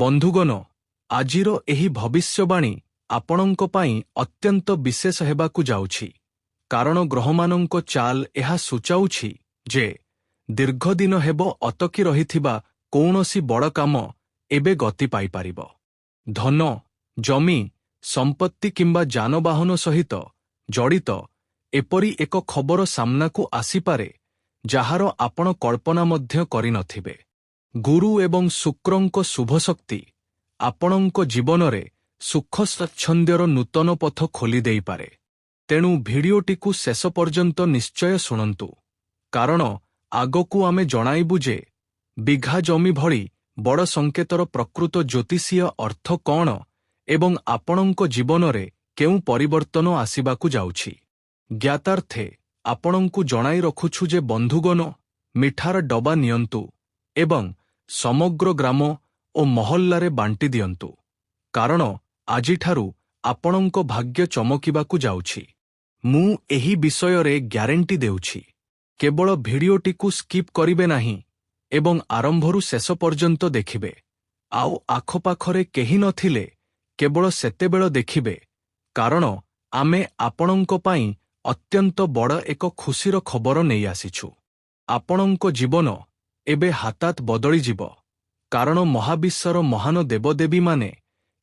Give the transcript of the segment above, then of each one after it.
ବନ୍ଧୁଗଣ, ଆଜିର ଏହି ଭବିଷ୍ୟବାଣୀ ଆପଣଙ୍କ ପାଇଁ ଅତ୍ୟନ୍ତ ବିଶେଷ ହେବାକୁ ଯାଉଛି, କାରଣ ଗ୍ରହମାନଙ୍କ ଚାଲ ଏହା ସୂଚାଉଛି ଯେ ଦୀର୍ଘଦିନ ହେବ ଅଟକି ରହିଥିବା କୌଣସି ବଡ଼ କାମ ଏବେ ଗତି ପାଇପାରିବ। ଧନ, ଜମି, ସମ୍ପତ୍ତି କିମ୍ବା ଯାନବାହନ ସହିତ ଜଡ଼ିତ ଏପରି ଏକ ଖବର ସାମ୍ନାକୁ ଆସିପାରେ ଯାହାର ଆପଣ କଳ୍ପନା ମଧ୍ୟ କରିନଥିବେ। ଗୁରୁ ଏବଂ ଶୁକ୍ରଙ୍କ ଶୁଭଶକ୍ତି ଆପଣଙ୍କ ଜୀବନରେ ସୁଖ ସ୍ୱାଚ୍ଛନ୍ଦ୍ୟର ନୂତନ ପଥ ଖୋଲିଦେଇପାରେ। ତେଣୁ ଭିଡିଓଟିକୁ ଶେଷ ପର୍ଯ୍ୟନ୍ତ ନିଶ୍ଚୟ ଶୁଣନ୍ତୁ, କାରଣ ଆଗକୁ ଆମେ ଜଣାଇବୁ ଯେ ବିଘା ଜମି ଭଳି ବଡ଼ ସଂକେତର ପ୍ରକୃତ ଜ୍ୟୋତିଷୀୟ ଅର୍ଥ କ'ଣ ଏବଂ ଆପଣଙ୍କ ଜୀବନରେ କେଉଁ ପରିବର୍ତ୍ତନ ଆସିବାକୁ ଯାଉଛି। ଜ୍ଞାତାର୍ଥେ ଆପଣଙ୍କୁ ଜଣାଇ ରଖୁଛୁ ଯେ ବନ୍ଧୁଗଣ, ମିଠାର ଡବା ନିଅନ୍ତୁ ଏବଂ ସମଗ୍ର ଗ୍ରାମ ଓ ମହଲ୍ଲାରେ ବାଣ୍ଟି ଦିଅନ୍ତୁ, କାରଣ ଆଜିଠାରୁ ଆପଣଙ୍କ ଭାଗ୍ୟ ଚମକିବାକୁ ଯାଉଛି। ମୁଁ ଏହି ବିଷୟରେ ଗ୍ୟାରେଣ୍ଟି ଦେଉଛି। କେବଳ ଭିଡିଓଟିକୁ ସ୍କିପ୍ କରିବେ ନାହିଁ ଏବଂ ଆରମ୍ଭରୁ ଶେଷ ପର୍ଯ୍ୟନ୍ତ ଦେଖିବେ। ଆଉ ଆଖପାଖରେ କେହି ନଥିଲେ କେବଳ ସେତେବେଳେ ଦେଖିବେ, କାରଣ ଆମେ ଆପଣଙ୍କ ପାଇଁ ଅତ୍ୟନ୍ତ ବଡ଼ ଏକ ଖୁସିର ଖବର ନେଇ ଆସିଛୁ। ଆପଣଙ୍କ ଜୀବନ ଏବେ ହଠାତ୍ ବଦଳିଯିବ, କାରଣ ମହାବିଶ୍ୱର ମହାନ ଦେବଦେବୀମାନେ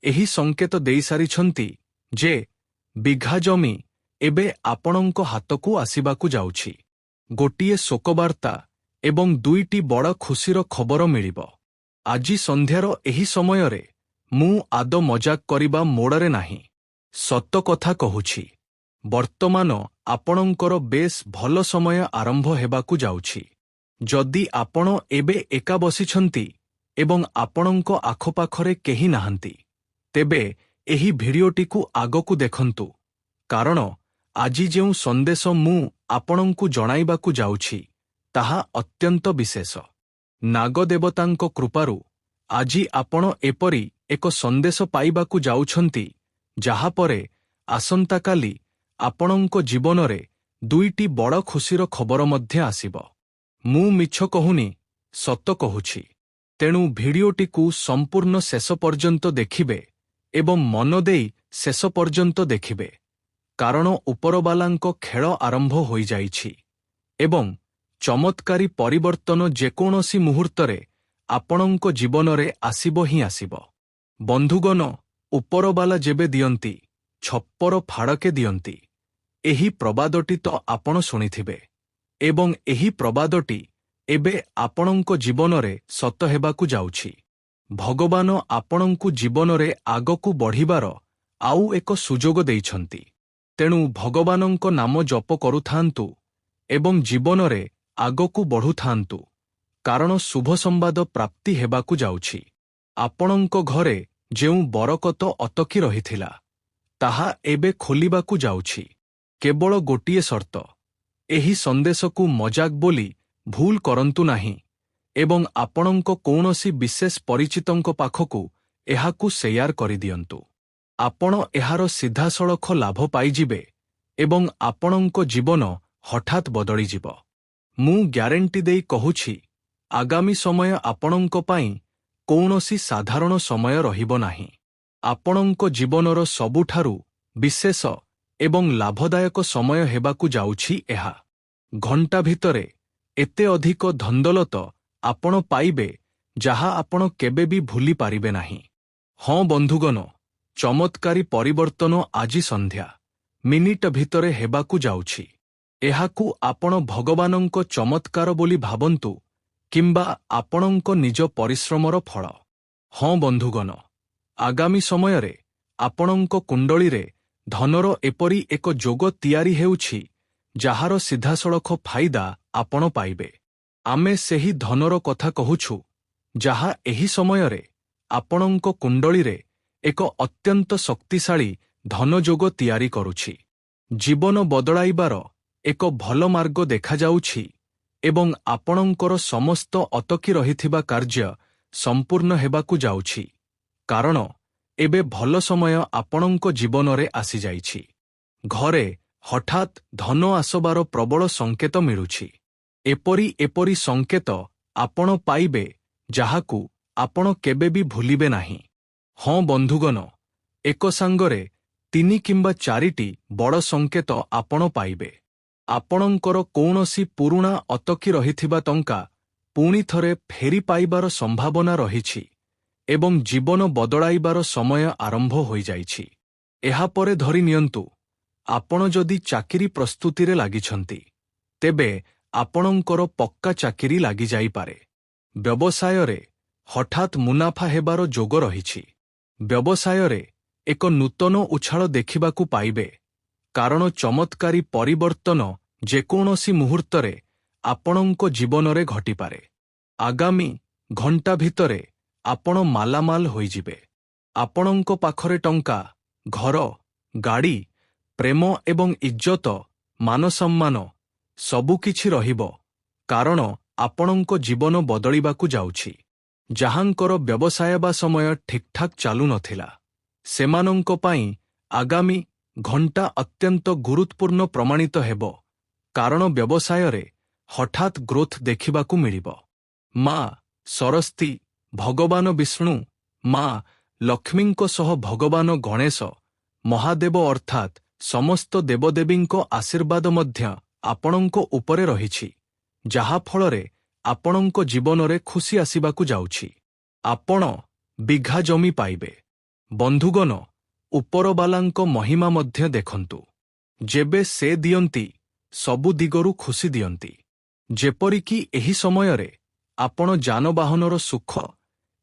ଏହି ସଂକେତ ଦେଇସାରିଛନ୍ତି ଯେ ବିଘା ଜମି ଏବେ ଆପଣଙ୍କ ହାତକୁ ଆସିବାକୁ ଯାଉଛି। ଗୋଟିଏ ଶୋକବାର୍ତ୍ତା ଏବଂ ଦୁଇଟି ବଡ଼ ଖୁସିର ଖବର ମିଳିବ। ଆଜି ସନ୍ଧ୍ୟାର ଏହି ସମୟରେ ମୁଁ ଆଦୌ ମଜାକ କରିବା ମୋଡ଼ରେ ନାହିଁ। ସତ କଥା କହୁଛି, ବର୍ତ୍ତମାନ ଆପଣଙ୍କର ବେଶ୍ ଭଲ ସମୟ ଆରମ୍ଭ ହେବାକୁ ଯାଉଛି। ଯଦି ଆପଣ ଏବେ ଏକା ବସିଛନ୍ତି ଏବଂ ଆପଣଙ୍କ ଆଖପାଖରେ କେହି ନାହାନ୍ତି, ତେବେ ଏହି ଭିଡିଓଟିକୁ ଆଗକୁ ଦେଖନ୍ତୁ, କାରଣ ଆଜି ଯେଉଁ ସନ୍ଦେଶ ମୁଁ ଆପଣଙ୍କୁ ଜଣାଇବାକୁ ଯାଉଛି ତାହା ଅତ୍ୟନ୍ତ ବିଶେଷ। ନାଗଦେବତାଙ୍କ କୃପାରୁ ଆଜି ଆପଣ ଏପରି ଏକ ସନ୍ଦେଶ ପାଇବାକୁ ଯାଉଛନ୍ତି ଯାହା ପରେ ଆସନ୍ତାକାଲି ଆପଣଙ୍କ ଜୀବନରେ ଦୁଇଟି ବଡ଼ ଖୁସିର ଖବର ମଧ୍ୟ ଆସିବ। ମୁଁ ମିଛ କହୁନି, ସତ କହୁଛି। ତେଣୁ ଭିଡିଓଟିକୁ ସମ୍ପୂର୍ଣ୍ଣ ଶେଷ ପର୍ଯ୍ୟନ୍ତ ଦେଖିବେ ଏବଂ ମନ ଦେଇ ଶେଷ ପର୍ଯ୍ୟନ୍ତ ଦେଖିବେ, କାରଣ ଉପରବାଲାଙ୍କ ଖେଳ ଆରମ୍ଭ ହୋଇଯାଇଛି ଏବଂ ଚମତ୍କାରୀ ପରିବର୍ତ୍ତନ ଯେକୌଣସି ମୁହୂର୍ତ୍ତରେ ଆପଣଙ୍କ ଜୀବନରେ ଆସିବ ହିଁ ଆସିବ। ବନ୍ଧୁଗଣ, ଉପରବାଲା ଯେବେ ଦିଅନ୍ତି, ଛପର ଫାଡ଼କେ ଦିଅନ୍ତି। ଏହି ପ୍ରବାଦଟି ତ ଆପଣ ଶୁଣିଥିବେ ଏବଂ ଏହି ପ୍ରବାଦଟି ଏବେ ଆପଣଙ୍କ ଜୀବନରେ ସତ ହେବାକୁ ଯାଉଛି। ଭଗବାନ ଆପଣଙ୍କୁ ଜୀବନରେ ଆଗକୁ ବଢ଼ିବାର ଆଉ ଏକ ସୁଯୋଗ ଦେଇଛନ୍ତି। ତେଣୁ ଭଗବାନଙ୍କ ନାମ ଜପ କରୁଥାନ୍ତୁ ଏବଂ ଜୀବନରେ ଆଗକୁ ବଢ଼ୁଥାନ୍ତୁ, କାରଣ ଶୁଭ ସମ୍ବାଦ ପ୍ରାପ୍ତି ହେବାକୁ ଯାଉଛି। ଆପଣଙ୍କ ଘରେ ଯେଉଁ ବରକତ ଅଟକି ରହିଥିଲା ତାହା ଏବେ ଖୋଲିବାକୁ ଯାଉଛି। କେବଳ ଗୋଟିଏ ସର୍ତ୍ତ, ଏହି ସନ୍ଦେଶକୁ ମଜାକ ବୋଲି ଭୁଲ କରନ୍ତୁ ନାହିଁ ଏବଂ ଆପଣଙ୍କ କୌଣସି ବିଶେଷ ପରିଚିତଙ୍କ ପାଖକୁ ଏହାକୁ ସେୟାର କରିଦିଅନ୍ତୁ। ଆପଣ ଏହାର ସିଧାସଳଖ ଲାଭ ପାଇଯିବେ ଏବଂ ଆପଣଙ୍କ ଜୀବନ ହଠାତ୍ ବଦଳିଯିବ। ମୁଁ ଗ୍ୟାରେଣ୍ଟି ଦେଇ କହୁଛି, ଆଗାମୀ ସମୟ ଆପଣଙ୍କ ପାଇଁ କୌଣସି ସାଧାରଣ ସମୟ ରହିବ ନାହିଁ। ଆପଣଙ୍କ ଜୀବନର ସବୁଠାରୁ ବିଶେଷ ଏବଂ ଲାଭଦାୟକ ସମୟ ହେବାକୁ ଯାଉଛି ଏହା। ଘଣ୍ଟା ଭିତରେ ଏତେ ଅଧିକ ଧନ୍ଦଲତ ଆପଣ ପାଇବେ ଯାହା ଆପଣ କେବେ ବି ଭୁଲି ପାରିବେ ନାହିଁ। ହଁ ବନ୍ଧୁଗଣ, ଚମତ୍କାରୀ ପରିବର୍ତ୍ତନ ଆଜି ସନ୍ଧ୍ୟା ମିନିଟ ଭିତରେ ହେବାକୁ ଯାଉଛି। ଏହାକୁ ଆପଣ ଭଗବାନଙ୍କ ଚମତ୍କାର ବୋଲି ଭାବନ୍ତୁ କିମ୍ବା ଆପଣଙ୍କ ନିଜ ପରିଶ୍ରମର ଫଳ। ହଁ ବନ୍ଧୁଗଣ, ଆଗାମୀ ସମୟରେ ଆପଣଙ୍କ କୁଣ୍ଡଳୀରେ ଧନର ଏପରି ଏକ ଯୋଗ ତିଆରି ହେଉଛି ଯାହାର ସିଧାସଳଖ ଫାଇଦା ଆପଣ ପାଇବେ। ଆମେ ସେହି ଧନର କଥା କହୁଛୁ ଯାହା ଏହି ସମୟରେ ଆପଣଙ୍କ କୁଣ୍ଡଳୀରେ ଏକ ଅତ୍ୟନ୍ତ ଶକ୍ତିଶାଳୀ ଧନଯୋଗ ତିଆରି କରୁଛି। ଜୀବନ ବଦଳାଇବାର ଏକ ଭଲ ମାର୍ଗ ଦେଖାଯାଉଛି ଏବଂ ଆପଣଙ୍କର ସମସ୍ତ ଅଟକି ରହିଥିବା କାର୍ଯ୍ୟ ସମ୍ପୂର୍ଣ୍ଣ ହେବାକୁ ଯାଉଛି, କାରଣ ଏବେ ଭଲ ସମୟ ଆପଣଙ୍କ ଜୀବନରେ ଆସିଯାଇଛି। ଘରେ ହଠାତ୍ ଧନ ଆସିବାର ପ୍ରବଳ ସଂକେତ ମିଳୁଛି। ଏପରି ସଂକେତ ଆପଣ ପାଇବେ ଯାହାକୁ ଆପଣ କେବେ ବି ଭୁଲିବେ ନାହିଁ। ହଁ ବନ୍ଧୁଗଣ, ଏକ ସାଙ୍ଗରେ 3 କିମ୍ବା 4ଟି ବଡ଼ ସଂକେତ ଆପଣ ପାଇବେ। ଆପଣଙ୍କର କୌଣସି ପୁରୁଣା ଅଟକି ରହିଥିବା ଟଙ୍କା ପୁଣି ଥରେ ଫେରି ପାଇବାର ସମ୍ଭାବନା ରହିଛି ଏବଂ ଜୀବନ ବଦଳାଇବାର ସମୟ ଆରମ୍ଭ ହୋଇଯାଇଛି। ଏହାପରେ ଧରି ନିଅନ୍ତୁ, ଆପଣ ଯଦି ଚାକିରି ପ୍ରସ୍ତୁତିରେ ଲାଗିଛନ୍ତି, ତେବେ ଆପଣଙ୍କର ପକ୍କା ଚାକିରି ଲାଗିଯାଇପାରେ। ବ୍ୟବସାୟରେ ହଠାତ୍ ମୁନାଫା ହେବାର ଯୋଗ ରହିଛି। ବ୍ୟବସାୟରେ ଏକ ନୂତନ ଉଛାଳ ଦେଖିବାକୁ ପାଇବେ, କାରଣ ଚମତ୍କାରୀ ପରିବର୍ତ୍ତନ ଯେକୌଣସି ମୁହୂର୍ତ୍ତରେ ଆପଣଙ୍କ ଜୀବନରେ ଘଟିପାରେ। ଆଗାମୀ ଘଣ୍ଟା ଭିତରେ ଆପଣ ମାଲାମାଲ ହୋଇଯିବେ। ଆପଣଙ୍କ ପାଖରେ ଟଙ୍କା, ଘର, ଗାଡ଼ି, ପ୍ରେମ ଏବଂ ଇଜ୍ଜତ, ମାନସମ୍ମାନ ସବୁକିଛି ରହିବ, କାରଣ ଆପଣଙ୍କ ଜୀବନ ବଦଳିବାକୁ ଯାଉଛି। ଯାହାଙ୍କର ବ୍ୟବସାୟ ବା ସମୟ ଠିକ୍ଠାକ୍ ଚାଲୁନଥିଲା, ସେମାନଙ୍କ ପାଇଁ ଆଗାମୀ ଘଣ୍ଟା ଅତ୍ୟନ୍ତ ଗୁରୁତ୍ୱପୂର୍ଣ୍ଣ ପ୍ରମାଣିତ ହେବ, କାରଣ ବ୍ୟବସାୟରେ ହଠାତ୍ ଗ୍ରୋଥ୍ ଦେଖିବାକୁ ମିଳିବ। ମା ସରସ୍ୱତୀ, ଭଗବାନ ବିଷ୍ଣୁ, ମା ଲକ୍ଷ୍ମୀଙ୍କ ସହ ଭଗବାନ ଗଣେଶ, ମହାଦେବ ଅର୍ଥାତ୍ ସମସ୍ତ ଦେବଦେବୀଙ୍କ ଆଶୀର୍ବାଦ ମଧ୍ୟ ଆପଣଙ୍କ ଉପରେ ରହିଛି, ଯାହାଫଳରେ ଆପଣଙ୍କ ଜୀବନରେ ଖୁସି ଆସିବାକୁ ଯାଉଛି। ଆପଣ ବିଘା ଜମି ପାଇବେ। ବନ୍ଧୁଗଣ, ଉପରବାଲାଙ୍କ ମହିମା ମଧ୍ୟ ଦେଖନ୍ତୁ। ଯେବେ ସେ ଦିଅନ୍ତି, ସବୁ ଦିଗରୁ ଖୁସି ଦିଅନ୍ତି। ଯେପରିକି ଏହି ସମୟରେ ଆପଣ ଯାନବାହନର ସୁଖ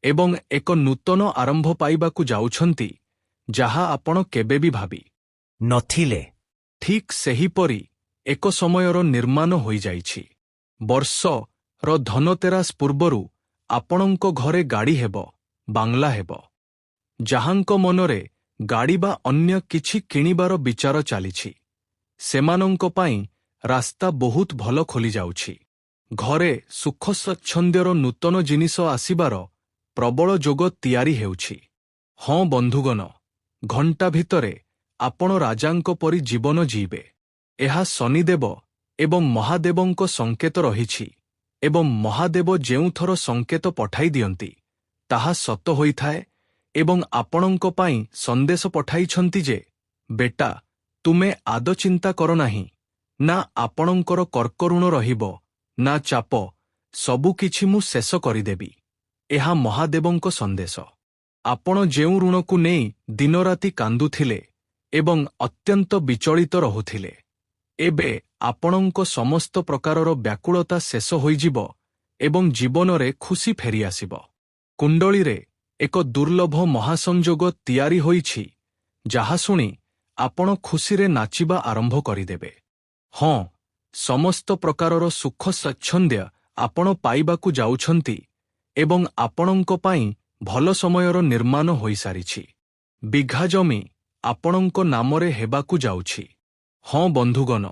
ଏବଂ ଏକ ନୂତନ ଆରମ୍ଭ ପାଇବାକୁ ଯାଉଛନ୍ତି, ଯାହା ଆପଣ କେବେ ବି ଭାବି ନଥିଲେ। ଠିକ୍ ସେହିପରି ଏକ ସମୟର ନିର୍ମାଣ ହୋଇଯାଇଛି। ବର୍ଷର ଧନତେରାସ ପୂର୍ବରୁ ଆପଣଙ୍କ ଘରେ ଗାଡ଼ି ହେବ, ବାଂଲା ହେବ। ଯାହାଙ୍କ ମନରେ ଗାଡ଼ି ବା ଅନ୍ୟ କିଛି କିଣିବାର ବିଚାର ଚାଲିଛି, ସେମାନଙ୍କ ପାଇଁ ରାସ୍ତା ବହୁତ ଭଲ ଖୋଲିଯାଉଛି। ଘରେ ସୁଖ ସ୍ୱାଚ୍ଛନ୍ଦ୍ୟର ନୂତନ ଜିନିଷ ଆସିବାର ପ୍ରବଳ ଯୋଗ ତିଆରି ହେଉଛି। ହଁ ବନ୍ଧୁଗଣ, ଘଣ୍ଟା ଭିତରେ ଆପଣ ରାଜାଙ୍କ ପରି ଜୀବନ ଜୀଇବେ। ଏହା ଶନିଦେବ ଏବଂ ମହାଦେବଙ୍କ ସଂକେତ ରହିଛି ଏବଂ ମହାଦେବ ଯେଉଁଥର ସଂକେତ ପଠାଇ ଦିଅନ୍ତି, ତାହା ସତ ହୋଇଥାଏ ଏବଂ ଆପଣଙ୍କ ପାଇଁ ସନ୍ଦେଶ ପଠାଇଛନ୍ତି ଯେ, ବେଟା, ତୁମେ ଆଦୌ ଚିନ୍ତା କର ନାହିଁ, ନା ଆପଣଙ୍କର କର୍କଋଣ ରହିବ, ନା ଚାପ, ସବୁକିଛି ମୁଁ ଶେଷ କରିଦେବି। ଏହା ମହାଦେବଙ୍କ ସନ୍ଦେଶ। ଆପଣ ଯେଉଁ ଋଣକୁ ନେଇ ଦିନରାତି କାନ୍ଦୁଥିଲେ ଏବଂ ଅତ୍ୟନ୍ତ ବିଚଳିତ ରହୁଥିଲେ, ଏବେ ଆପଣଙ୍କ ସମସ୍ତ ପ୍ରକାରର ବ୍ୟାକୁଳତା ଶେଷ ହୋଇଯିବ ଏବଂ ଜୀବନରେ ଖୁସି ଫେରିଆସିବ। କୁଣ୍ଡଳୀରେ ଏକ ଦୁର୍ଲଭ ମହାସଂଯୋଗ ତିଆରି ହୋଇଛି, ଯାହା ଶୁଣି ଆପଣ ଖୁସିରେ ନାଚିବା ଆରମ୍ଭ କରିଦେବେ। ହଁ, ସମସ୍ତ ପ୍ରକାରର ସୁଖ ସ୍ୱାଚ୍ଛନ୍ଦ୍ୟ ଆପଣ ପାଇବାକୁ ଯାଉଛନ୍ତି ଏବଂ ଆପଣଙ୍କ ପାଇଁ ଭଲ ସମୟର ନିର୍ମାଣ ହୋଇସାରିଛି। ବିଘା ଜମି ଆପଣଙ୍କ ନାମରେ ହେବାକୁ ଯାଉଛି। ହଁ ବନ୍ଧୁଗଣ,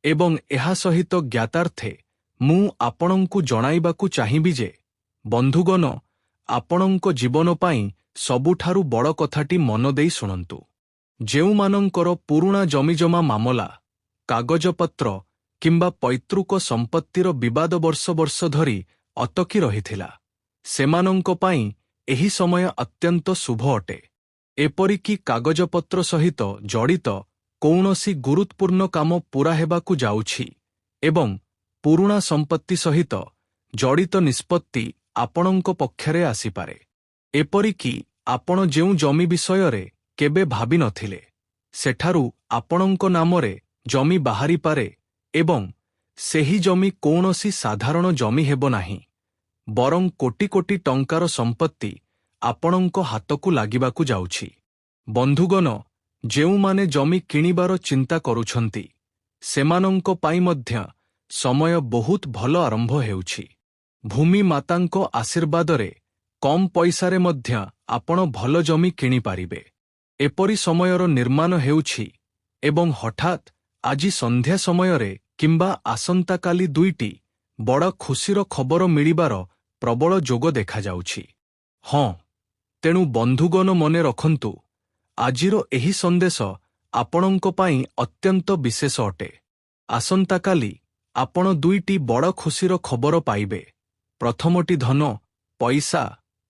ଏବଂ ଏହା ସହିତ ଜ୍ଞାତାର୍ଥେ ମୁଁ ଆପଣଙ୍କୁ ଜଣାଇବାକୁ ଚାହିଁବି ଯେ, ବନ୍ଧୁଗଣ, ଆପଣଙ୍କ ଜୀବନ ପାଇଁ ସବୁଠାରୁ ବଡ଼ କଥାଟି ମନ ଦେଇ ଶୁଣନ୍ତୁ। ଯେଉଁମାନଙ୍କର ପୁରୁଣା ଜମିଜମା ମାମଲା, କାଗଜପତ୍ର କିମ୍ବା ପୈତୃକ ସମ୍ପତ୍ତିର ବିବାଦ ବର୍ଷ ବର୍ଷ ଧରି ଅଟକି ରହିଥିଲା, ସେମାନଙ୍କ ପାଇଁ ଏହି ସମୟ ଅତ୍ୟନ୍ତ ଶୁଭ ଅଟେ। ଏପରିକି କାଗଜପତ୍ର ସହିତ ଜଡ଼ିତ କୌଣସି ଗୁରୁତ୍ୱପୂର୍ଣ୍ଣ କାମ ପୂରା ହେବାକୁ ଯାଉଛି ଏବଂ ପୁରୁଣା ସମ୍ପତ୍ତି ସହିତ ଜଡ଼ିତ ନିଷ୍ପତ୍ତି ଆପଣଙ୍କ ପକ୍ଷରେ ଆସିପାରେ। ଏପରିକି ଆପଣ ଯେଉଁ ଜମି ବିଷୟରେ କେବେ ଭାବିନଥିଲେ, ସେଠାରୁ ଆପଣଙ୍କ ନାମରେ ଜମି ବାହାରିପାରେ ଏବଂ ସେହି ଜମି କୌଣସି ସାଧାରଣ ଜମି ହେବ ନାହିଁ, ବରଂ କୋଟି କୋଟି ଟଙ୍କାର ସମ୍ପତ୍ତି ଆପଣଙ୍କ ହାତକୁ ଲାଗିବାକୁ ଯାଉଛି। ବନ୍ଧୁଗଣ, ଯେଉଁମାନେ ଜମି କିଣିବାର ଚିନ୍ତା କରୁଛନ୍ତି, ସେମାନଙ୍କ ପାଇଁ ମଧ୍ୟ ସମୟ ବହୁତ ଭଲ ଆରମ୍ଭ ହେଉଛି। ଭୂମି ମାତାଙ୍କ ଆଶୀର୍ବାଦରେ କମ୍ ପଇସାରେ ମଧ୍ୟ ଆପଣ ଭଲ ଜମି କିଣିପାରିବେ। ଏପରି ସମୟର ନିର୍ମାଣ ହେଉଛି ଏବଂ ହଠାତ୍ ଆଜି ସନ୍ଧ୍ୟା ସମୟରେ କିମ୍ବା ଆସନ୍ତାକାଲି 2ଟି ବଡ଼ ଖୁସିର ଖବର ମିଳିବାର ପ୍ରବଳ ଯୋଗ ଦେଖାଯାଉଛି। ହଁ, ତେଣୁ ବନ୍ଧୁଗଣ ମନେ ରଖନ୍ତୁ, ଆଜିର ଏହି ସନ୍ଦେଶ ଆପଣଙ୍କ ପାଇଁ ଅତ୍ୟନ୍ତ ବିଶେଷ ଅଟେ। ଆସନ୍ତାକାଲି ଆପଣ 2ଟି ବଡ଼ ଖୁସିର ଖବର ପାଇବେ। ପ୍ରଥମଟି ଧନ, ପଇସା,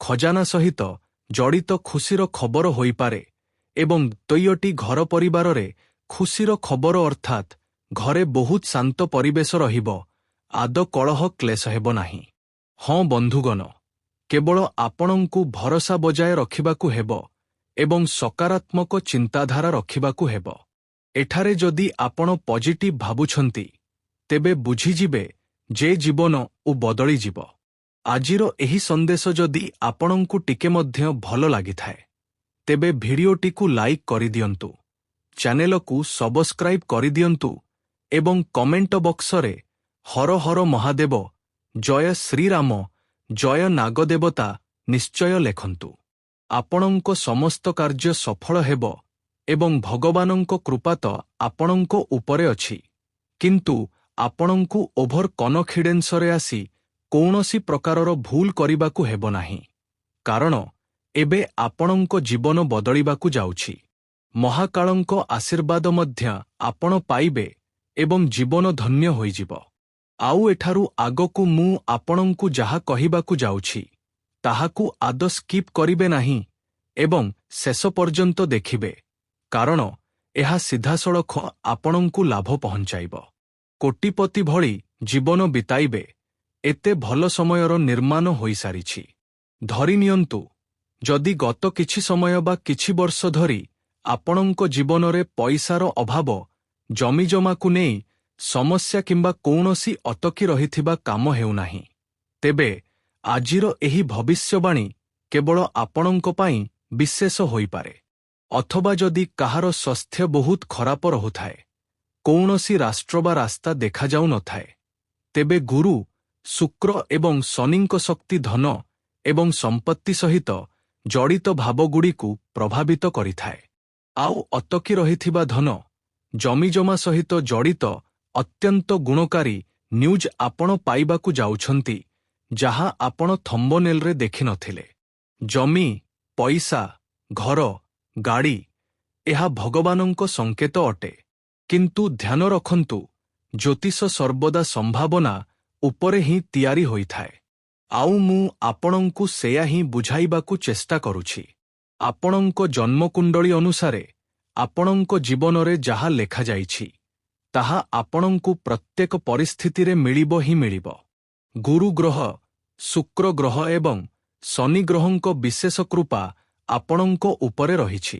ଖଜାନା ସହିତ ଜଡ଼ିତ ଖୁସିର ଖବର ହୋଇପାରେ ଏବଂ ଦ୍ୱିତୀୟଟି ଘର ପରିବାରରେ ଖୁସିର ଖବର ଅର୍ଥାତ୍ ଘରେ ବହୁତ ଶାନ୍ତ ପରିବେଶ ରହିବ, ଆଦ କଳହ କ୍ଲେଶ ହେବ ନାହିଁ। ହଁ ବନ୍ଧୁଗଣ, କେବଳ ଆପଣଙ୍କୁ ଭରସା ବଜାୟ ରଖିବାକୁ ହେବ ଏବଂ ସକାରାତ୍ମକ ଚିନ୍ତାଧାରା ରଖିବାକୁ ହେବ। ଏଠାରେ ଯଦି ଆପଣ ପଜିଟିଭ୍ ଭାବୁଛନ୍ତି, ତେବେ ବୁଝିଯିବେ ଯେ ଜୀବନ ବଦଳିଯିବ। ଆଜିର ଏହି ସନ୍ଦେଶ ଯଦି ଆପଣଙ୍କୁ ଟିକେ ମଧ୍ୟ ଭଲ ଲାଗିଥାଏ, ତେବେ ଭିଡିଓଟିକୁ ଲାଇକ୍ କରିଦିଅନ୍ତୁ, ଚ୍ୟାନେଲକୁ ସବସ୍କ୍ରାଇବ୍ କରିଦିଅନ୍ତୁ ଏବଂ କମେଣ୍ଟ ବକ୍ସରେ ହର ହର ମହାଦେବ, ଜୟ ଶ୍ରୀରାମ, ଜୟ ନାଗଦେବତା ନିଶ୍ଚୟ ଲେଖନ୍ତୁ। ଆପଣଙ୍କ ସମସ୍ତ କାର୍ଯ୍ୟ ସଫଳ ହେବ ଏବଂ ଭଗବାନଙ୍କ କୃପା ତ ଆପଣଙ୍କ ଉପରେ ଅଛି, କିନ୍ତୁ ଆପଣଙ୍କୁ ଓଭର କନଫିଡେନ୍ସରେ ଆସି କୌଣସି ପ୍ରକାରର ଭୁଲ କରିବାକୁ ହେବ ନାହିଁ, କାରଣ ଏବେ ଆପଣଙ୍କ ଜୀବନ ବଦଳିବାକୁ ଯାଉଛି। ମହାକାଳଙ୍କ ଆଶୀର୍ବାଦ ମଧ୍ୟ ଆପଣ ପାଇବେ ଏବଂ ଜୀବନ ଧନ୍ୟ ହୋଇଯିବ। ଆଉ ଏଠାରୁ ଆଗକୁ ମୁଁ ଆପଣଙ୍କୁ ଯାହା କହିବାକୁ ଯାଉଛି, ତାହାକୁ ଆଦୌ ସ୍କିପ୍ କରିବେ ନାହିଁ ଏବଂ ଶେଷ ପର୍ଯ୍ୟନ୍ତ ଦେଖିବେ, କାରଣ ଏହା ସିଧାସଳଖ ଆପଣଙ୍କୁ ଲାଭ ପହଞ୍ଚାଇବ। କୋଟିପତି ଭଳି ଜୀବନ ବିତାଇବେ, ଏତେ ଭଲ ସମୟର ନିର୍ମାଣ ହୋଇସାରିଛି। ଧରିନିଅନ୍ତୁ, ଯଦି ଗତ କିଛି ସମୟ ବା କିଛି ବର୍ଷ ଧରି ଆପଣଙ୍କ ଜୀବନରେ ପଇସାର ଅଭାବ, ଜମିଜମାକୁ ନେଇ ସମସ୍ୟା କିମ୍ବା କୌଣସି ଅଟକି ରହିଥିବା କାମ ହେଉନାହିଁ, ତେବେ ଆଜିର ଏହି ଭବିଷ୍ୟବାଣୀ କେବଳ ଆପଣଙ୍କ ପାଇଁ ବିଶେଷ ହୋଇପାରେ। ଅଥବା ଯଦି କାହାର ସ୍ୱାସ୍ଥ୍ୟ ବହୁତ ଖରାପ ରହୁଥାଏ, କୌଣସି ରାଷ୍ଟ୍ର ବା ରାସ୍ତା ଦେଖାଯାଉନଥାଏ, ତେବେ ଗୁରୁ, ଶୁକ୍ର ଏବଂ ଶନିଙ୍କ ଶକ୍ତି ଧନ ଏବଂ ସମ୍ପତ୍ତି ସହିତ ଜଡ଼ିତ ଭାବଗୁଡ଼ିକୁ ପ୍ରଭାବିତ କରିଥାଏ। ଆଉ ଅଟକି ରହିଥିବା ଧନ, ଜମିଜମା ସହିତ ଜଡ଼ିତ ଅତ୍ୟନ୍ତ ଗୁଣକାରୀ ନ୍ୟୁଜ୍ ଆପଣ ପାଇବାକୁ ଯାଉଛନ୍ତି, ଯାହା ଆପଣ ଥମ୍ବନେଲରେ ଦେଖିନଥିଲେ। ଜମି, ପଇସା, ଘର, ଗାଡ଼ି, ଏହା ଭଗବାନଙ୍କ ସଂକେତ ଅଟେ, କିନ୍ତୁ ଧ୍ୟାନ ରଖନ୍ତୁ, ଜ୍ୟୋତିଷ ସର୍ବଦା ସମ୍ଭାବନା ଉପରେ ହିଁ ତିଆରି ହୋଇଥାଏ। ଆଉ ମୁଁ ଆପଣଙ୍କୁ ସେୟା ହିଁ ବୁଝାଇବାକୁ ଚେଷ୍ଟା କରୁଛି। ଆପଣଙ୍କ ଜନ୍ମକୁଣ୍ଡଳୀ ଅନୁସାରେ ଆପଣଙ୍କ ଜୀବନରେ ଯାହା ଲେଖାଯାଇଛି, ତାହା ଆପଣଙ୍କୁ ପ୍ରତ୍ୟେକ ପରିସ୍ଥିତିରେ ମିଳିବ ହିଁ ମିଳିବ। ଗୁରୁ ଗ୍ରହ, ଶୁକ୍ର ଗ୍ରହ ଏବଂ ଶନି ଗ୍ରହଙ୍କ ବିଶେଷ କୃପା ଆପଣଙ୍କ ଉପରେ ରହିଛି।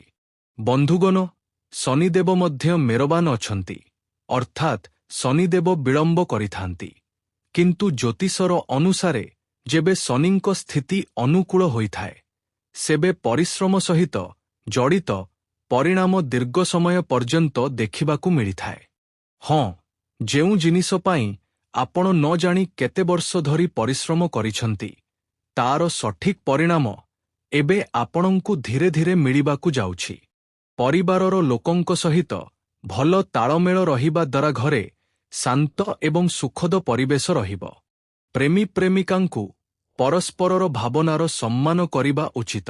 ବନ୍ଧୁଗଣ, ଶନିଦେବ ମଧ୍ୟ ମେରବାନ ଅଛନ୍ତି, ଅର୍ଥାତ୍ ଶନିଦେବ ବିଳମ୍ବ କରିଥାନ୍ତି, କିନ୍ତୁ ଜ୍ୟୋତିଷର ଅନୁସାରେ ଯେବେ ଶନିଙ୍କ ସ୍ଥିତି ଅନୁକୂଳ ହୋଇଥାଏ, ସେବେ ପରିଶ୍ରମ ସହିତ ଜଡ଼ିତ ପରିଣାମ ଦୀର୍ଘ ସମୟ ପର୍ଯ୍ୟନ୍ତ ଦେଖିବାକୁ ମିଳିଥାଏ। ହଁ, ଯେଉଁ ଜିନିଷ ପାଇଁ ଆପଣ ନ ଜାଣି କେତେ ବର୍ଷ ଧରି ପରିଶ୍ରମ କରିଛନ୍ତି, ତାର ସଠିକ୍ ପରିଣାମ ଏବେ ଆପଣଙ୍କୁ ଧୀରେ ଧୀରେ ମିଳିବାକୁ ଯାଉଛି। ପରିବାରର ଲୋକଙ୍କ ସହିତ ଭଲ ତାଳମେଳ ରହିବା ଦ୍ୱାରା ଘରେ ଶାନ୍ତ ଏବଂ ସୁଖଦ ପରିବେଶ ରହିବ। ପ୍ରେମୀ ପ୍ରେମିକାଙ୍କୁ ପରସ୍ପରର ଭାବନାର ସମ୍ମାନ କରିବା ଉଚିତ।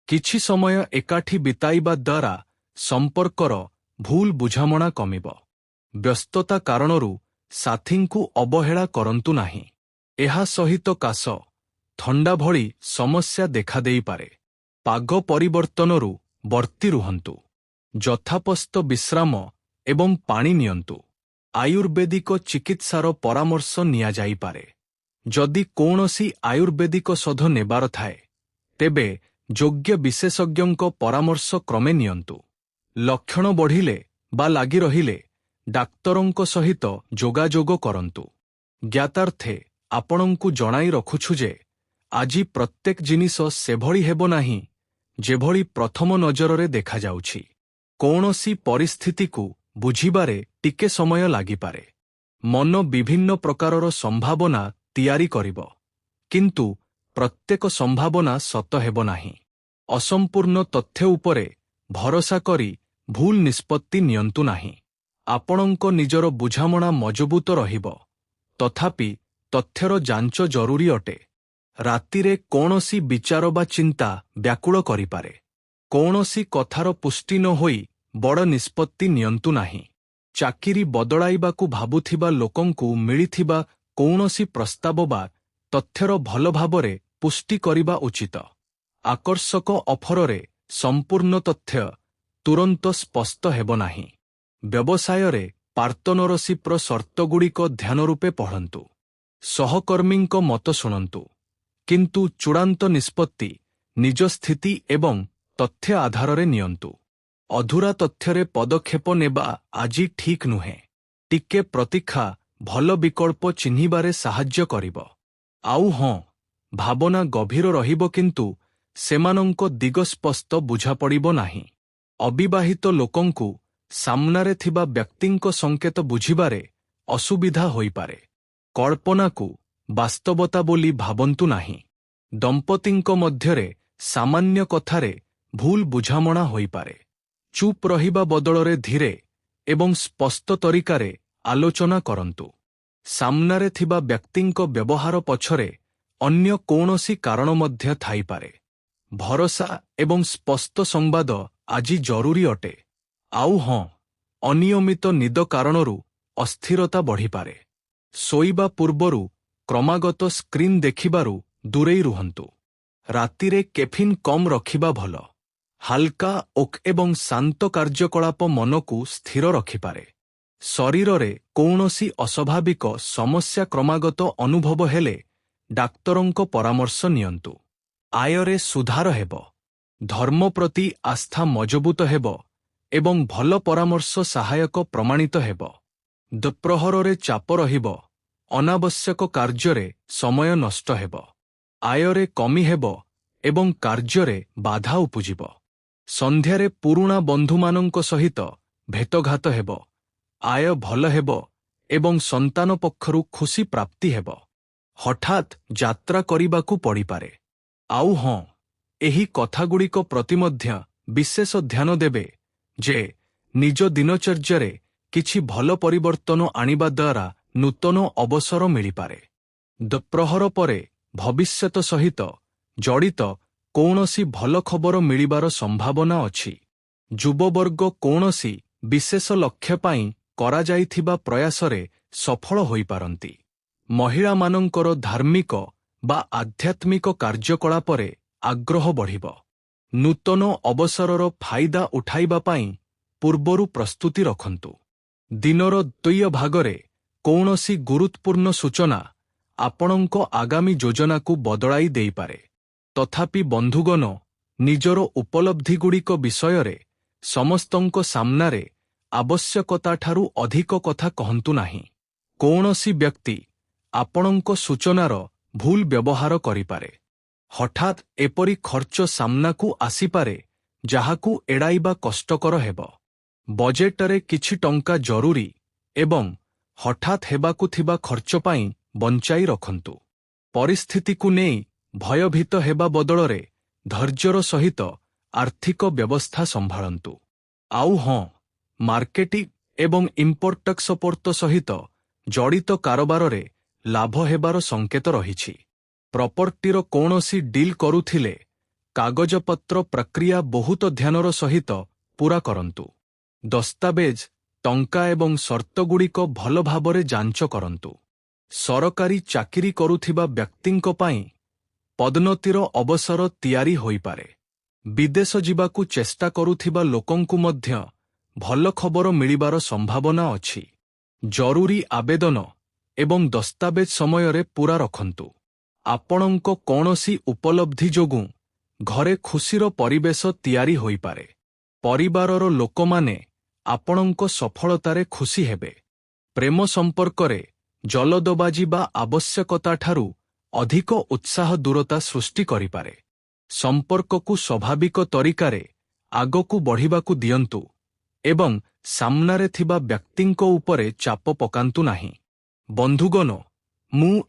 କିଛି ସମୟ ଏକାଠି ବିତାଇବା ଦ୍ୱାରା ସମ୍ପର୍କର ଭୁଲ ବୁଝାମଣା କମିବ। ବ୍ୟସ୍ତତା କାରଣରୁ ସାଥୀଙ୍କୁ ଅବହେଳା କରନ୍ତୁ ନାହିଁ। ଏହା ସହିତ କାଶ, ଥଣ୍ଡା ଭଳି ସମସ୍ୟା ଦେଖାଦେଇପାରେ। ପାଗ ପରିବର୍ତ୍ତନରୁ ବର୍ତ୍ତି ରୁହନ୍ତୁ। ଯଥାପସ୍ତ ବିଶ୍ରାମ ଏବଂ ପାଣି ନିଅନ୍ତୁ। ଆୟୁର୍ବେଦିକ ଚିକିତ୍ସାର ପରାମର୍ଶ ନିଆଯାଇପାରେ। ଯଦି କୌଣସି ଆୟୁର୍ବେଦିକ ଶୋଧ ନେବାର ଥାଏ, ତେବେ ଯୋଗ୍ୟ ବିଶେଷଜ୍ଞଙ୍କ ପରାମର୍ଶ କ୍ରମେ ନିଅନ୍ତୁ। ଲକ୍ଷଣ ବଢ଼ିଲେ ବା ଲାଗି ରହିଲେ ଡାକ୍ତରଙ୍କ ସହିତ ଯୋଗାଯୋଗ କରନ୍ତୁ। ଜ୍ଞାତାର୍ଥେ ଆପଣଙ୍କୁ ଜଣାଇ ରଖୁଛୁ ଯେ ଆଜି ପ୍ରତ୍ୟେକ ଜିନିଷ ସେଭଳି ହେବ ନାହିଁ ଯେଭଳି ପ୍ରଥମ ନଜରରେ ଦେଖାଯାଉଛି। କୌଣସି ପରିସ୍ଥିତିକୁ ବୁଝିବାରେ ଟିକେ ସମୟ ଲାଗିପାରେ। ମନ ବିଭିନ୍ନ ପ୍ରକାରର ସମ୍ଭାବନା ତିଆରି କରିବ, କିନ୍ତୁ ପ୍ରତ୍ୟେକ ସମ୍ଭାବନା ସତ ହେବ ନାହିଁ। ଅସମ୍ପୂର୍ଣ୍ଣ ତଥ୍ୟ ଉପରେ ଭରସା କରି ଭୁଲ ନିଷ୍ପତ୍ତି ନିଅନ୍ତୁ ନାହିଁ। ଆପଣଙ୍କ ନିଜର ବୁଝାମଣା ମଜବୁତ ରହିବ, ତଥାପି ତଥ୍ୟର ଯାଞ୍ଚ ଜରୁରୀ ଅଟେ। ରାତିରେ କୌଣସି ବିଚାର ବା ଚିନ୍ତା ବ୍ୟାକୁଳ କରିପାରେ। କୌଣସି କଥାର ପୁଷ୍ଟି ନ ହୋଇ ବଡ଼ ନିଷ୍ପତ୍ତି ନିଅନ୍ତୁ ନାହିଁ। ଚାକିରି ବଦଳାଇବାକୁ ଭାବୁଥିବା ଲୋକଙ୍କୁ ମିଳିଥିବା କୌଣସି ପ୍ରସ୍ତାବ ବା ତଥ୍ୟର ଭଲ ଭାବରେ ପୁଷ୍ଟି କରିବା ଉଚିତ। ଆକର୍ଷକ ଅଫରରେ ସମ୍ପୂର୍ଣ୍ଣ ତଥ୍ୟ ତୁରନ୍ତ ସ୍ପଷ୍ଟ ହେବ ନାହିଁ। ବ୍ୟବସାୟରେ ପାର୍ଟନରସିପ୍ର ସର୍ତ୍ତଗୁଡ଼ିକ ଧ୍ୟାନରୂପେ ପଢ଼ନ୍ତୁ। ସହକର୍ମୀଙ୍କ ମତ ଶୁଣନ୍ତୁ, କିନ୍ତୁ ଚୂଡ଼ାନ୍ତ ନିଷ୍ପତ୍ତି ନିଜ ସ୍ଥିତି ଏବଂ ତଥ୍ୟ ଆଧାରରେ ନିଅନ୍ତୁ। ଅଧୁରା ତଥ୍ୟରେ ପଦକ୍ଷେପ ନେବା ଆଜି ଠିକ୍ ନୁହେଁ। ଟିକେ ପ୍ରତୀକ୍ଷା ଭଲ ବିକଳ୍ପ ଚିହ୍ନିବାରେ ସାହାଯ୍ୟ କରିବ। ଆଉ ହଁ, ଭାବନା ଗଭୀର ରହିବ କିନ୍ତୁ ସେମାନଙ୍କ ଦିଗ ସ୍ପଷ୍ଟ ବୁଝାପଡ଼ିବ ନାହିଁ। ଅବିବାହିତ ଲୋକଙ୍କୁ ସାମ୍ନାରେ ଥିବା ବ୍ୟକ୍ତିଙ୍କ ସଂକେତ ବୁଝିବାରେ ଅସୁବିଧା ହୋଇପାରେ। କଳ୍ପନାକୁ ବାସ୍ତବତା ବୋଲି ଭାବନ୍ତୁ ନାହିଁ। ଦମ୍ପତିଙ୍କ ମଧ୍ୟରେ ସାମାନ୍ୟ କଥାରେ ଭୁଲ ବୁଝାମଣା ହୋଇପାରେ। ଚୁପ୍ ରହିବା ବଦଳରେ ଧୀରେ ଏବଂ ସ୍ପଷ୍ଟ ତରିକାରେ ଆଲୋଚନା କରନ୍ତୁ। ସାମ୍ନାରେ ଥିବା ବ୍ୟକ୍ତିଙ୍କ ବ୍ୟବହାର ପଛରେ ଅନ୍ୟ କୌଣସି କାରଣ ମଧ୍ୟ ଥାଇପାରେ। ଭରସା ଏବଂ ସ୍ପଷ୍ଟ ସମ୍ବାଦ ଆଜି ଜରୁରୀ ଅଟେ। ଆଉ ହଁ, ଅନିୟମିତ ନିଦ କାରଣରୁ ଅସ୍ଥିରତା ବଢ଼ିପାରେ। ଶୋଇବା ପୂର୍ବରୁ କ୍ରମାଗତ ସ୍କ୍ରିନ୍ ଦେଖିବାରୁ ଦୂରେଇ ରୁହନ୍ତୁ। ରାତିରେ କେଫିନ୍ କମ୍ ରଖିବା ଭଲ। ହାଲକା ଓକ୍ ଏବଂ ଶାନ୍ତ କାର୍ଯ୍ୟକଳାପ ମନକୁ ସ୍ଥିର ରଖିପାରେ। ଶରୀରରେ କୌଣସି ଅସ୍ୱାଭାବିକ ସମସ୍ୟା କ୍ରମାଗତ ଅନୁଭବ ହେଲେ ଡାକ୍ତରଙ୍କ ପରାମର୍ଶ ନିଅନ୍ତୁ। ଆୟରେ ସୁଧାର ହେବ। ଧର୍ମ ପ୍ରତି ଆସ୍ଥା ମଜବୁତ ହେବ ଏବଂ ଭଲ ପରାମର୍ଶ ସହାୟକ ପ୍ରମାଣିତ ହେବ। ଦ୍ୱିପ୍ରହରରେ ଚାପ ରହିବ। ଅନାବଶ୍ୟକ କାର୍ଯ୍ୟରେ ସମୟ ନଷ୍ଟ ହେବ। ଆୟରେ କମି ହେବ ଏବଂ କାର୍ଯ୍ୟରେ ବାଧା ଉପୁଜିବ। ସନ୍ଧ୍ୟାରେ ପୁରୁଣା ବନ୍ଧୁମାନଙ୍କ ସହିତ ଭେଟଘାତ ହେବ। ଆୟ ଭଲ ହେବ ଏବଂ ସନ୍ତାନ ପକ୍ଷରୁ ଖୁସି ପ୍ରାପ୍ତି ହେବ। ହଠାତ୍ ଯାତ୍ରା କରିବାକୁ ପଡ଼ିପାରେ। ଆଉ ହଁ, ଏହି କଥାଗୁଡ଼ିକ ପ୍ରତି ମଧ୍ୟ ବିଶେଷ ଧ୍ୟାନ ଦେବେ ଯେ ନିଜ ଦିନଚର୍ଯ୍ୟାରେ କିଛି ଭଲ ପରିବର୍ତ୍ତନ ଆଣିବା ଦ୍ୱାରା ନୂତନ ଅବସର ମିଳିପାରେ। ଦ୍ୱିପ୍ରହର ପରେ ଭବିଷ୍ୟତ ସହିତ ଜଡ଼ିତ କୌଣସି ଭଲ ଖବର ମିଳିବାର ସମ୍ଭାବନା ଅଛି। ଯୁବବର୍ଗ କୌଣସି ବିଶେଷ ଲକ୍ଷ୍ୟ ପାଇଁ କରାଯାଇଥିବା ପ୍ରୟାସରେ ସଫଳ ହୋଇପାରନ୍ତି। ମହିଳାମାନଙ୍କର ଧାର୍ମିକ ବା ଆଧ୍ୟାତ୍ମିକ କାର୍ଯ୍ୟକଳାପରେ ଆଗ୍ରହ ବଢ଼ିବ। ନୂତନ ଅବସରର ଫାଇଦା ଉଠାଇବା ପାଇଁ ପୂର୍ବରୁ ପ୍ରସ୍ତୁତି ରଖନ୍ତୁ। ଦିନର ଦ୍ୱିତୀୟ ଭାଗରେ କୌଣସି ଗୁରୁତ୍ୱପୂର୍ଣ୍ଣ ସୂଚନା ଆପଣଙ୍କ ଆଗାମୀ ଯୋଜନାକୁ ବଦଳାଇ ଦେଇପାରେ। ତଥାପି ବନ୍ଧୁଗଣ, ନିଜର ଉପଲବ୍ଧିଗୁଡ଼ିକ ବିଷୟରେ ସମସ୍ତଙ୍କ ସାମ୍ନାରେ ଆବଶ୍ୟକତାଠାରୁ ଅଧିକ କଥା କହନ୍ତୁ ନାହିଁ। କୌଣସି ବ୍ୟକ୍ତି ଆପଣଙ୍କ ସୂଚନାର ଭୁଲ ବ୍ୟବହାର କରିପାରେ। ହଠାତ୍ ଏପରି ଖର୍ଚ୍ଚ ସାମ୍ନାକୁ ଆସିପାରେ ଯାହାକୁ ଏଡ଼ାଇବା କଷ୍ଟକର ହେବ। ବଜେଟରେ କିଛି ଟଙ୍କା ଜରୁରୀ ଏବଂ ହଠାତ୍ ହେବାକୁ ଥିବା ଖର୍ଚ୍ଚ ପାଇଁ ବଞ୍ଚାଇ ରଖନ୍ତୁ। ପରିସ୍ଥିତିକୁ ନେଇ ଭୟଭୀତ ହେବା ବଦଳରେ ଧୈର୍ଯ୍ୟର ସହିତ ଆର୍ଥିକ ବ୍ୟବସ୍ଥା ସମ୍ଭାଳନ୍ତୁ। ଆଉ ହଁ, ମାର୍କେଟିଂ ଏବଂ ଇମ୍ପୋର୍ଟ ଏକ୍ସପୋର୍ଟ ସହିତ ଜଡ଼ିତ କାରବାରରେ ଲାଭ ହେବାର ସଂକେତ ରହିଛି। ପ୍ରପର୍ଟିର କୌଣସି ଡିଲ୍ କରୁଥିଲେ କାଗଜପତ୍ର ପ୍ରକ୍ରିୟା ବହୁତ ଧ୍ୟାନର ସହିତ ପୂରା କରନ୍ତୁ। ଦସ୍ତାବେଜ, ଟଙ୍କା ଏବଂ ସର୍ତ୍ତଗୁଡ଼ିକ ଭଲ ଭାବରେ ଯାଞ୍ଚ କରନ୍ତୁ। ସରକାରୀ ଚାକିରି କରୁଥିବା ବ୍ୟକ୍ତିଙ୍କ ପାଇଁ ପଦୋନ୍ନତିର ଅବସର ତିଆରି ହୋଇପାରେ। ବିଦେଶ ଯିବାକୁ ଚେଷ୍ଟା କରୁଥିବା ଲୋକଙ୍କୁ ମଧ୍ୟ ଭଲ ଖବର ମିଳିବାର ସମ୍ଭାବନା ଅଛି। ଜରୁରୀ ଆବେଦନ ଏବଂ ଦସ୍ତାବେଜ ସମୟରେ ପୂରା ରଖନ୍ତୁ। ଆପଣଙ୍କ କୌଣସି ଉପଲବ୍ଧି ଯୋଗୁଁ ଘରେ ଖୁସିର ପରିବେଶ ତିଆରି ହୋଇପାରେ। ପରିବାରର ଲୋକମାନେ ଆପଣଙ୍କ ସଫଳତାରେ ଖୁସି ହେବେ। ପ୍ରେମ ସମ୍ପର୍କରେ ଜଲଦବାଜି ବା ଆବଶ୍ୟକତାଠାରୁ ଅଧିକ ଉତ୍ସାହ ଦୂରତା ସୃଷ୍ଟି କରିପାରେ। ସମ୍ପର୍କକୁ ସ୍ୱାଭାବିକ ତରିକାରେ ଆଗକୁ ବଢ଼ିବାକୁ ଦିଅନ୍ତୁ ଏବଂ ସାମ୍ନାରେ ଥିବା ବ୍ୟକ୍ତିଙ୍କ ଉପରେ ଚାପ ପକାନ୍ତୁ ନାହିଁ। ବନ୍ଧୁଗଣ, ମୁଁ